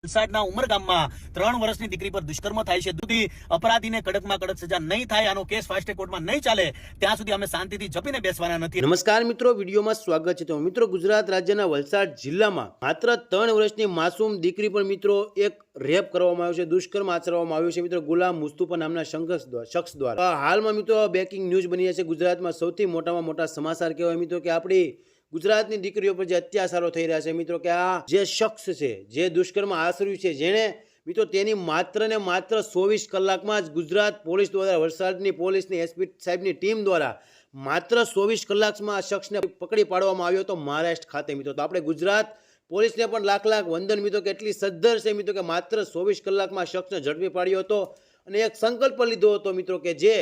વલસાડના ઉમરગામમાં 3 વર્ષની દીકરી પર દુષ્કર્મ થાય છે. સુધી અપરાધીને કડકમાં કડક સજા નહીં થાય, આનો કેસ ફાસ્ટ કોર્ટમાં નહીં ચાલે ત્યાં સુધી અમે શાંતિથી જપીને બેસવાના નથી. નમસ્કાર મિત્રો, વિડીયોમાં સ્વાગત છે. તો મિત્રો, ગુજરાત રાજ્યના વલસાડ જિલ્લામાં માત્ર 3 વર્ષની માસૂમ દીકરી પર મિત્રો એક રેપ કરવામાં આવ્યો છે, દુષ્કર્મ આચરવામાં આવ્યું છે મિત્રો ગુલામ મુસ્તુફા નામના શખ્સ દ્વારા. હાલમાં મિત્રો બ્રેકિંગ ન્યૂઝ બની છે. ગુજરાતમાં સૌથી મોટામાં મોટા સમાચાર કહેવાય મિત્રો કે આપણી ગુજરાતની દીકરીઓ પર જે અત્યાચારો થઈ રહ્યા છે મિત્રો, કે આ જે શખ્સ છે જે દુષ્કર્મ આચર્યું છે, જેણે મિત્રો તેની માત્ર ને માત્ર 24 કલાકમાં જ ગુજરાત પોલીસ દ્વારા, વલસાડની પોલીસની એસપી સાહેબની ટીમ દ્વારા માત્ર 24 કલાકમાં આ શખ્સને પકડી પાડવામાં આવ્યો હતો મહારાષ્ટ્ર ખાતે મિત્રો. તો આપણે ગુજરાત પોલીસને પણ લાખ લાખ વંદન મિત્રો, કે એટલી સદ્ધર છે મિત્રો કે માત્ર 24 કલાકમાં શખ્સને ઝડપી પાડ્યો હતો અને એક સંકલ્પ લીધો હતો મિત્રો કે જે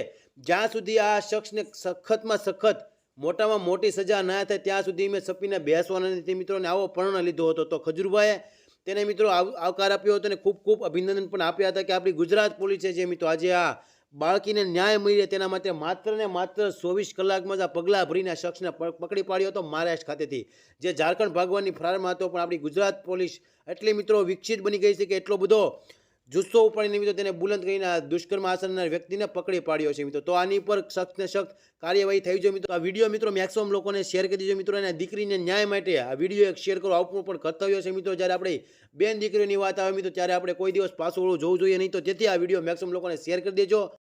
જ્યાં સુધી આ શખ્સને સખતમાં સખત મોટામાં મોટી સજા ના થાય ત્યાં સુધી મેં સપીને બેસવાના નથી મિત્રોને આવો પર્ણ લીધો હતો. તો ખજૂરભાઈએ તેને મિત્રો આવકાર આપ્યો હતો અને ખૂબ ખૂબ અભિનંદન પણ આપ્યા હતા કે આપણી ગુજરાત પોલીસે જે મિત્રો આજે આ બાળકીને ન્યાય મળી રહે તેના માટે માત્ર ને માત્ર 24 કલાકમાં જ આ પગલાં ભરીને આ શખ્સને પકડી પાડ્યો હતો મહારાષ્ટ્ર ખાતેથી, જે ઝારખંડ ભાગવાની ફરારમાં હતો. પણ આપણી ગુજરાત પોલીસ એટલી મિત્રો વિકસિત બની ગઈ છે કે એટલો બધો જુસ્સો ઉપાડીને મિત્રો તેને બુલંદ કરીને આ દુષ્કર્મ આચરનાર વ્યક્તિને પકડી પાડ્યો છે મિત્રો. તો આની પર સખ્ત ને સખ્ત કાર્યવાહી થઈ જોઈએ મિત્રો. આ વિડીયો મિત્રો મેક્સિમમ લોકોને શેર કરી દીજો મિત્રો, અને દીકરીને ન્યાય માટે આ વિડીયો એક શેર કરો, આવું પણ કર્તવ્ય છે મિત્રો. જ્યારે આપણે બેન દીકરીઓની વાત આવે મિત્રો ત્યારે આપણે કોઈ દિવસ પાછું જોવું જોઈએ નહીં. તો તેથી આ વિડીયો મેક્સિમમ લોકોને શેર કરી દેજો.